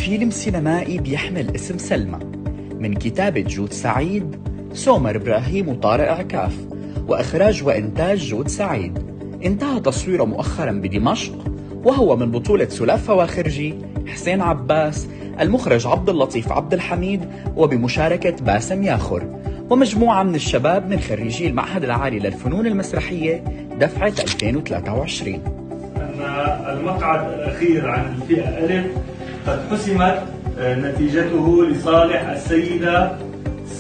فيلم سينمائي بيحمل اسم سلمى من كتابة جود سعيد، سومر إبراهيم وطارق عكاف، وإخراج وإنتاج جود سعيد. انتهى تصويره مؤخرا بدمشق، وهو من بطولة سلاف فواخرجي، حسين عباس، المخرج عبد اللطيف عبد الحميد، وبمشاركة باسم ياخر ومجموعة من الشباب من خريجي المعهد العالي للفنون المسرحية دفعة 2023. أن المقعد الأخير عن الفئة ألف قد حسمت نتيجته لصالح السيدة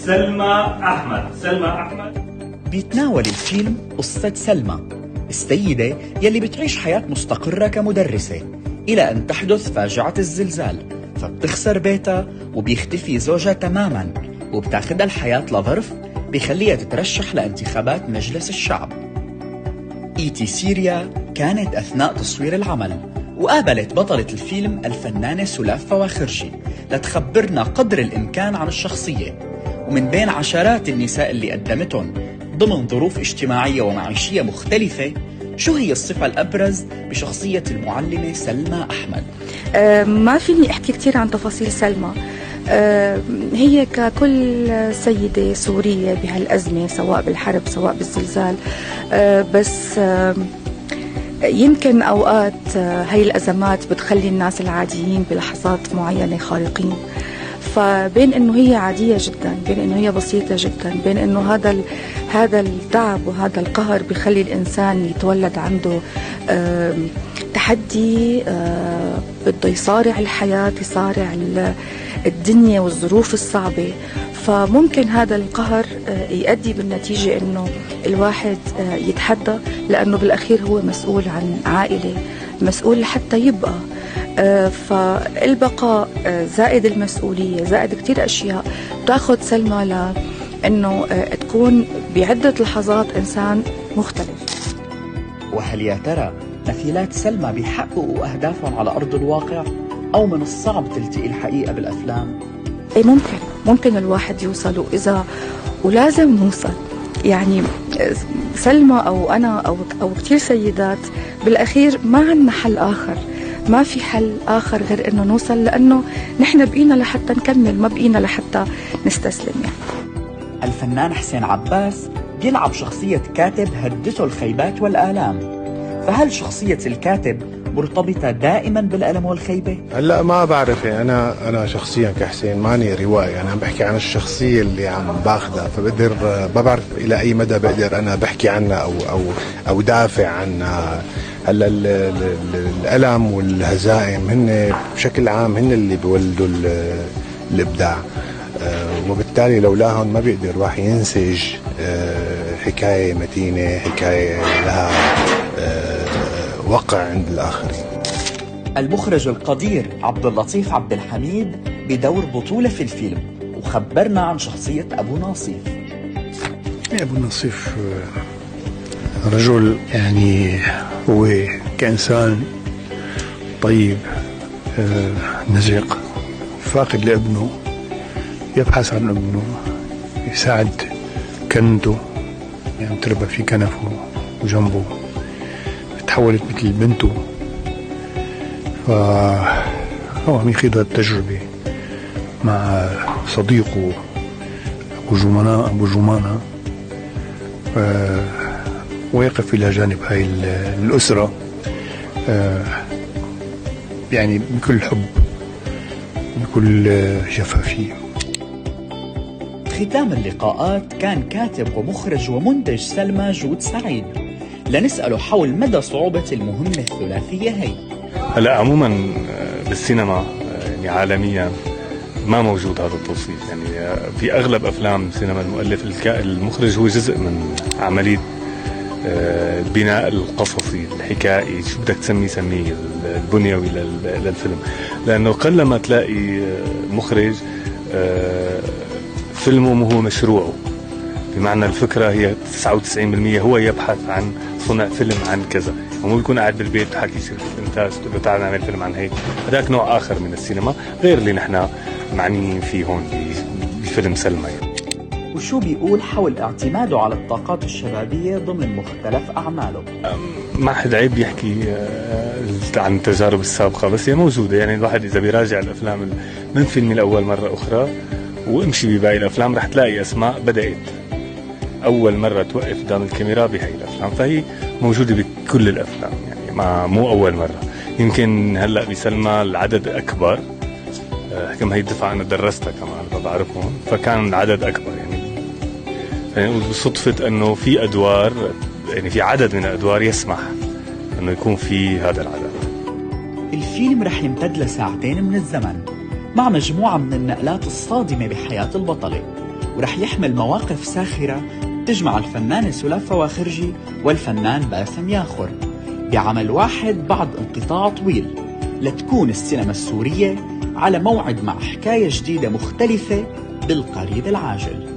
سلمى أحمد. بيتناول الفيلم قصة سلمى، السيدة يلي بتعيش حياة مستقرة كمدرسة إلى أن تحدث فاجعة الزلزال، فبتخسر بيتها وبيختفي زوجها تماما، وبتاخدها الحياة لظرف بيخليها تترشح لانتخابات مجلس الشعب. إيتي سيريا كانت أثناء تصوير العمل، وقابلت بطلة الفيلم الفنانة سلاف فواخرجي لتخبرنا قدر الإمكان عن الشخصية، ومن بين عشرات النساء اللي قدمتهم ضمن ظروف اجتماعية ومعيشية مختلفة، شو هي الصفة الأبرز بشخصية المعلمة سلمى أحمد؟ ما فيني أحكي كتير عن تفاصيل سلمى. هي ككل سيدة سورية بهالأزمة، سواء بالحرب سواء بالزلزال، بس يمكن أوقات هاي الأزمات بتخلي الناس العاديين بلحظات معينة خارقين. فبين انه هي عادية جدا، بين انه هي بسيطة جدا، بين انه هذا التعب وهذا القهر بيخلي الانسان يتولد عنده تحدي، بده يصارع الحياة، يصارع الدنيا والظروف الصعبة. فممكن هذا القهر يؤدي بالنتيجة انه الواحد يتحدى، لانه بالاخير هو مسؤول عن عائلة، مسؤول حتى يبقى. فالبقاء زائد المسؤولية زائد كتير أشياء تأخذ سلمى لأنه تكون بعدة لحظات إنسان مختلف. وهل يا ترى مثيلات سلمى بيحققوا أهدافهم على أرض الواقع، أو من الصعب تلتقي الحقيقة بالأفلام؟ ممكن الواحد يوصل، ولازم نوصل. يعني سلمى أو أنا أو كتير سيدات بالأخير ما عنا حل آخر، ما في حل آخر غير إنه نوصل، لأنه نحن بقينا لحتى نكمل، ما بقينا لحتى نستسلم. يعني الفنان حسين عباس بيلعب شخصية كاتب هدته الخيبات والآلام، فهل شخصية الكاتب مرتبطة دائما بالألم والخيبة؟ هلا ما بعرف، أنا شخصيا كحسين ماني روائي، أنا عم بحكي عن الشخصية اللي عم باخذها، فبقدر ما بعرف إلى أي مدى بقدر أنا بحكي عنها أو دافع عنها. هلا الألم والهزائم هن بشكل عام هن اللي بيولدوا الإبداع، وبالتالي لولاهم ما بيقدر الواحد ينسج حكاية متينة، حكاية لها وقع عند الآخرين. المخرج القدير عبد اللطيف عبد الحميد بدور بطولة في الفيلم، وخبرنا عن شخصية أبو ناصيف. أبو ناصيف رجل يعني هو كإنسان طيب، نزق، فاقد لابنه، يبحث عن ابنه، يساعد كنته، يعني تربى في كنفه وجنبه، تحولت مثل بنته. فهو عم يخيض التجربة مع صديقه أبو جمانة، ويقف إلى جانب هاي الأسرة يعني بكل حب، بكل شفافية. ختام اللقاءات كان كاتب ومخرج ومنتج سلمى جود سعيد لنسأله حول مدى صعوبة المهمة الثلاثية هي. هلا عموما بالسينما يعني عالميا ما موجود هذا التوصيف، يعني في اغلب افلام سينما المخرج هو جزء من عملية البناء القصصي الحكائي، شو بدك سميه البنيوي للفيلم، لانه قلما تلاقي مخرج فيلمه هو مشروعه، بمعنى الفكرة هي 99% هو يبحث عن صنع فيلم عن كذا، ومو بيكون قاعد بالبيت حكي شركة إنتاج تقول له تعال نعمل فيلم عن هيك. هذاك نوع آخر من السينما غير اللي نحن معنيين فيه هون بفيلم سلمى. وشو بيقول حول اعتماده على الطاقات الشبابية ضمن مختلف أعماله. ما حد عيب يحكي عن التجارب السابقة، بس هي موجودة. يعني الواحد إذا بيراجع الأفلام من فيلمي لأول مرة أخرى وامشي بباقي الأفلام رح تلاقي أسماء بدأت أول مرة توقف قدام الكاميرا بهاي الأفلام، فهي موجودة بكل الأفلام. يعني مو أول مرة. يمكن هلأ بسلمى العدد أكبر، كما هي الدفعة أنا درستها كمان فبعرفهم، فكان العدد أكبر. يعني بالصدفة أنه في أدوار، يعني في عدد من الأدوار يسمح أنه يكون في هذا العدد. الفيلم رح يمتد لساعتين من الزمن مع مجموعة من النقلات الصادمة بحياة البطلة، ورح يحمل مواقف ساخرة تجمع الفنانة سلا فواخرجي والفنان باسم ياخر بعمل واحد بعد انقطاع طويل، لتكون السينما السورية على موعد مع حكاية جديدة مختلفة بالقريب العاجل.